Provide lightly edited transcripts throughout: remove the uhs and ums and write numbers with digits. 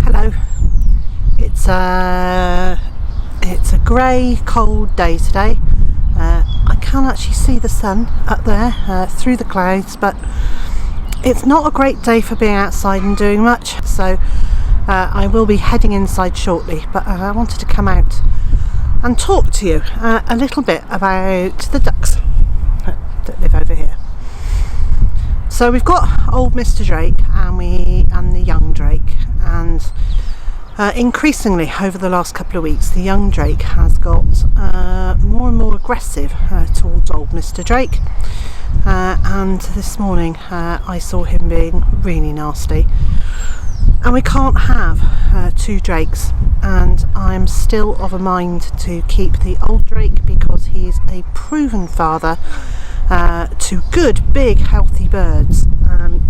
Hello. It's a grey, cold day today. I can actually see the sun up there through the clouds, but it's not a great day for being outside and doing much. So I will be heading inside shortly, but I wanted to come out and talk to you a little bit about the ducks that live over here. So we've got old Mr. Drake and the young Drake, and increasingly over the last couple of weeks the young Drake has got more and more aggressive towards old Mr. Drake, and this morning I saw him being really nasty, and we can't have two Drakes, and I'm still of a mind to keep the old Drake because he is a proven father to good, big, healthy birds.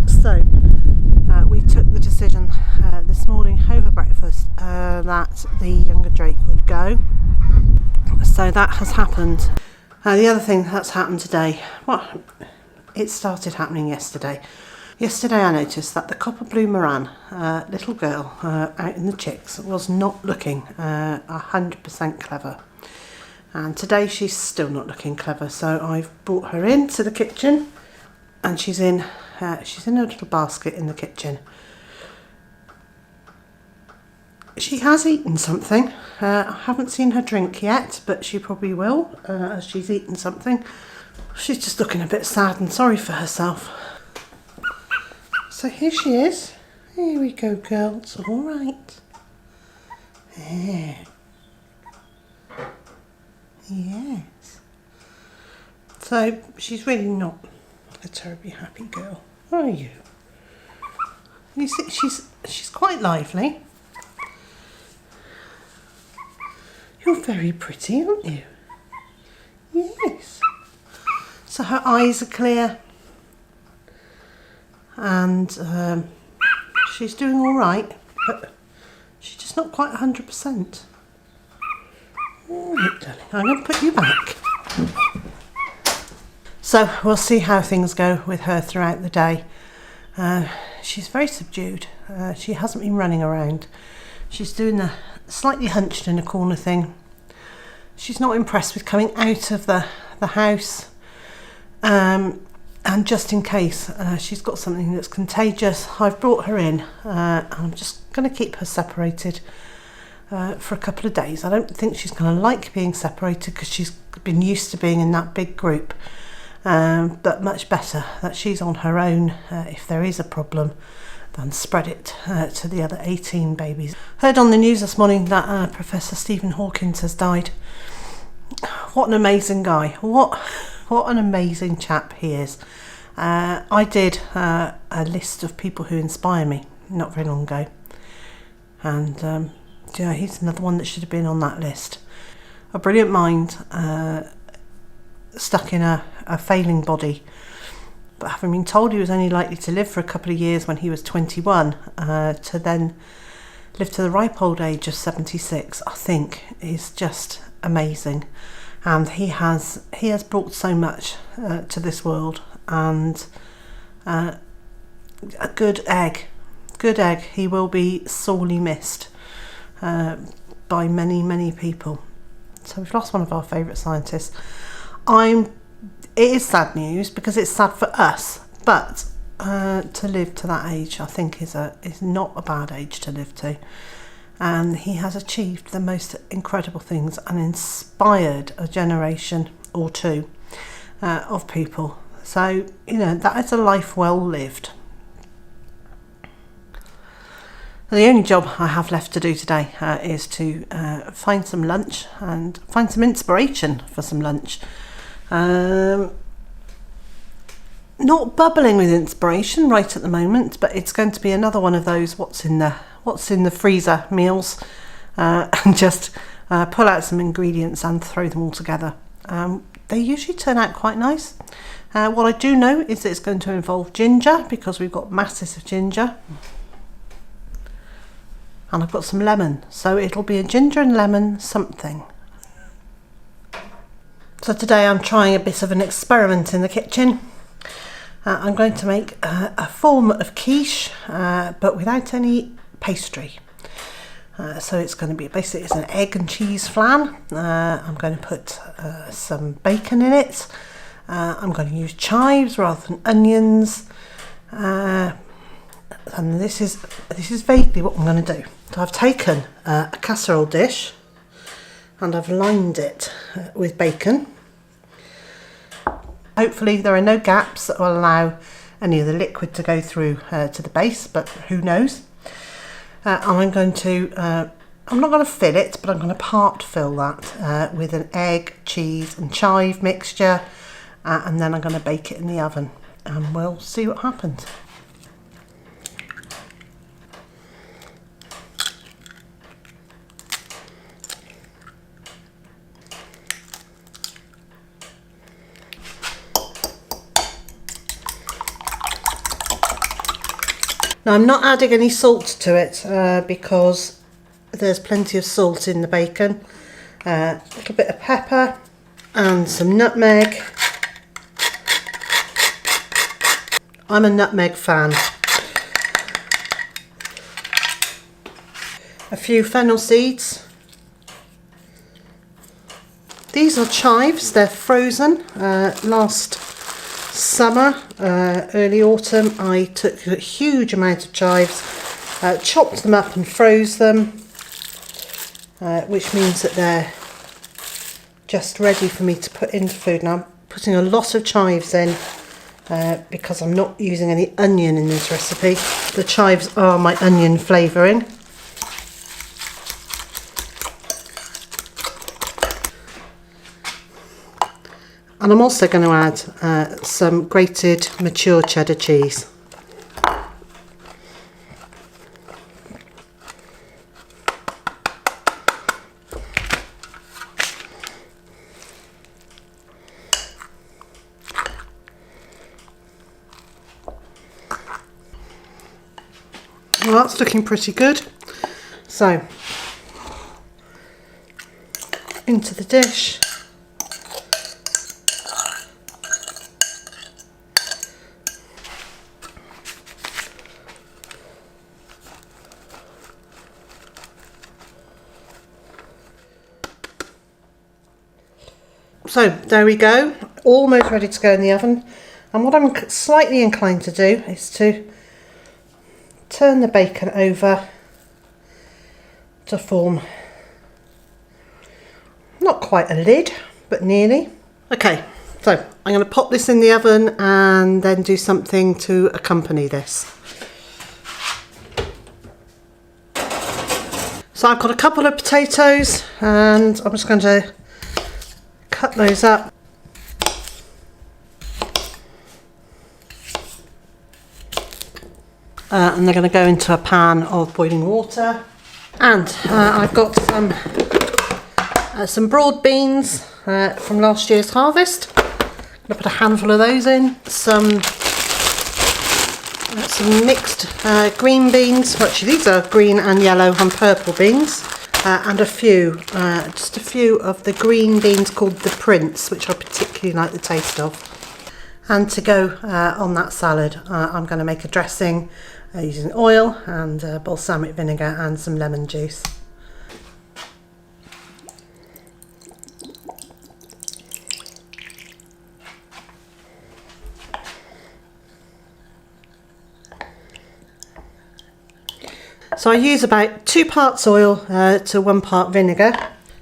So we took the decision this morning over breakfast that the younger Drake would go. So that has happened. The other thing that's happened today, well, it started happening yesterday. Yesterday I noticed that the copper blue Moran, little girl out in the chicks, was not looking 100% clever. And today she's still not looking clever, so I've brought her into the kitchen, and she's in a little basket in the kitchen. She has eaten something. I haven't seen her drink yet, but she probably will as she's eaten something. She's just looking a bit sad and sorry for herself. So here she is. Here we go, girl. It's all right. There. Yes. So she's really not a terribly happy girl, are you? You see, she's quite lively. You're very pretty, aren't you? Yes. So her eyes are clear, and she's doing all right, but she's just not quite 100%. All right, darling, I'm going to put you back. So we'll see how things go with her throughout the day. She's very subdued. She hasn't been running around. She's doing the slightly hunched in a corner thing. She's not impressed with coming out of the house. And just in case she's got something that's contagious, I've brought her in, and I'm just going to keep her separated for a couple of days. I don't think she's going to like being separated because she's been used to being in that big group, but much better that she's on her own if there is a problem than spread it to the other 18 babies. Heard on the news this morning that Professor Stephen Hawkins has died. What an amazing guy. What an amazing chap he is. I did a list of people who inspire me not very long ago, and yeah, he's another one that should have been on that list. A brilliant mind, stuck in a failing body, but having been told he was only likely to live for a couple of years when he was 21, to then live to the ripe old age of 76, I think is just amazing. And he has brought so much to this world, and a good egg. He will be sorely missed by many people. So we've lost one of our favourite scientists. It is sad news because it's sad for us, but to live to that age, I think is not a bad age to live to. And he has achieved the most incredible things and inspired a generation or two of people. So, that is a life well lived. The only job I have left to do today is to find some lunch and find some inspiration for some lunch. Not bubbling with inspiration right at the moment, but it's going to be another one of those what's in the freezer meals, and just pull out some ingredients and throw them all together. They usually turn out quite nice. What I do know is that it's going to involve ginger, because we've got masses of ginger, and I've got some lemon, so it'll be a ginger and lemon something. So today I'm trying a bit of an experiment in the kitchen. I'm going to make a form of quiche, but without any pastry. So it's going to be basically it's an egg and cheese flan. I'm going to put some bacon in it. I'm going to use chives rather than onions. And this is vaguely what I'm going to do. So I've taken a casserole dish and I've lined it with bacon. Hopefully there are no gaps that will allow any of the liquid to go through to the base, but who knows. I'm not going to fill it, but I'm going to part fill that with an egg, cheese and chive mixture, and then I'm going to bake it in the oven and we'll see what happens. Now I'm not adding any salt to it because there's plenty of salt in the bacon. A little bit of pepper and some nutmeg. I'm a nutmeg fan. A few fennel seeds. These are chives, they're frozen. Last summer, early autumn, I took a huge amount of chives, chopped them up and froze them, which means that they're just ready for me to put into food. Now I'm putting a lot of chives in because I'm not using any onion in this recipe. The chives are my onion flavouring. And I'm also going to add some grated mature cheddar cheese. Well, that's looking pretty good. So, into the dish. So there we go, almost ready to go in the oven. And what I'm slightly inclined to do is to turn the bacon over to form not quite a lid, but nearly. Okay, so I'm going to pop this in the oven and then do something to accompany this. So I've got a couple of potatoes and I'm just going to cut those up. And they're going to go into a pan of boiling water. And I've got some broad beans from last year's harvest. I'm going to put a handful of those in. Some mixed green beans. Well, actually, these are green and yellow and purple beans. And just a few of the green beans called the Prince, which I particularly like the taste of. And to go on that salad, I'm going to make a dressing using oil and balsamic vinegar and some lemon juice. So I use about 2 parts oil to 1 part vinegar,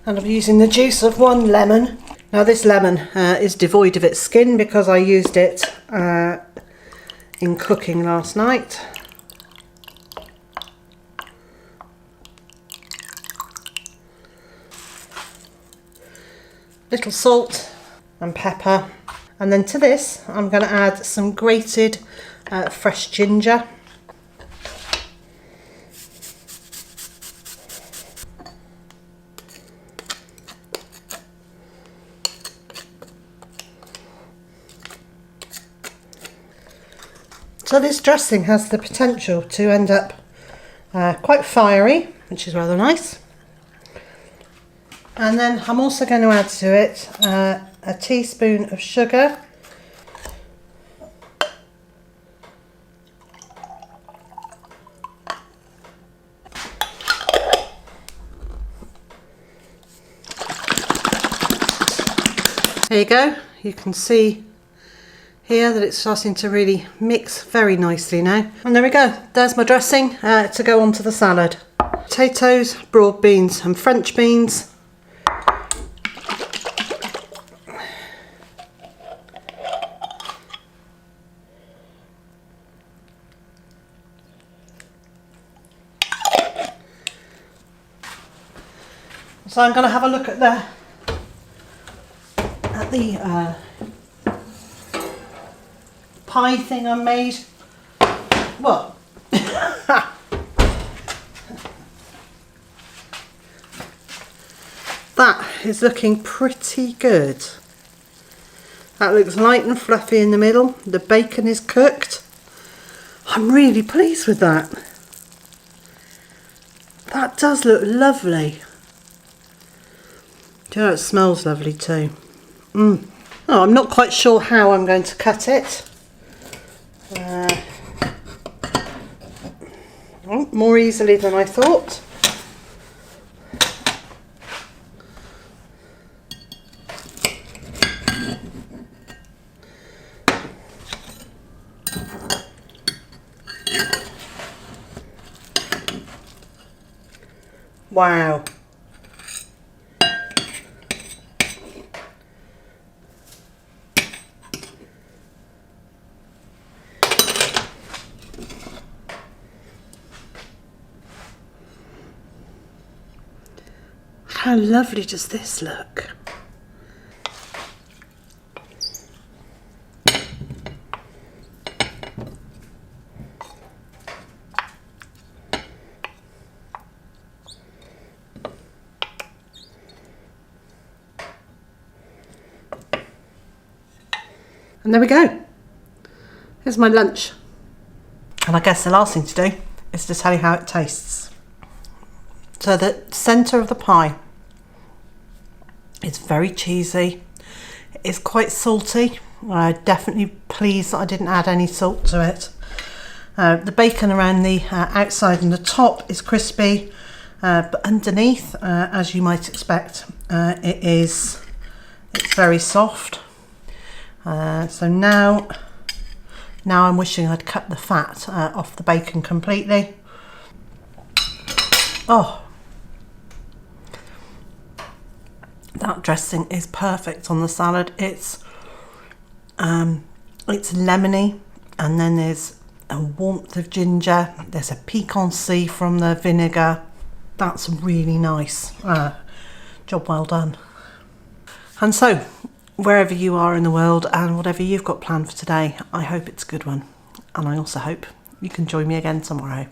and I'm using the juice of 1 lemon. Now this lemon is devoid of its skin because I used it in cooking last night. Little salt and pepper, and then to this I'm going to add some grated fresh ginger. So this dressing has the potential to end up quite fiery, which is rather nice. And then I'm also going to add to it a teaspoon of sugar. There you go. You can see here that it's starting to really mix very nicely now. And there we go. There's my dressing to go onto the salad. Potatoes, broad beans and French beans. So I'm going to have a look at the pie thing I made. What? That is looking pretty good. That looks light and fluffy in the middle. The bacon is cooked. I'm really pleased with that. That does look lovely. Do you know, it smells lovely too. Oh, I'm not quite sure how I'm going to cut it. Oh, more easily than I thought. Wow. How lovely does this look? And there we go. Here's my lunch. And I guess the last thing to do is to tell you how it tastes. So the centre of the pie is very cheesy. It's quite salty. Definitely pleased that I didn't add any salt to it. The bacon around the outside and the top is crispy, but underneath, as you might expect, it's very soft. So now I'm wishing I'd cut the fat off the bacon completely. Oh, that dressing is perfect on the salad. It's lemony, and then there's a warmth of ginger. There's a piquancy from the vinegar. That's really nice. Job well done. And so, wherever you are in the world and whatever you've got planned for today, I hope it's a good one. And I also hope you can join me again tomorrow.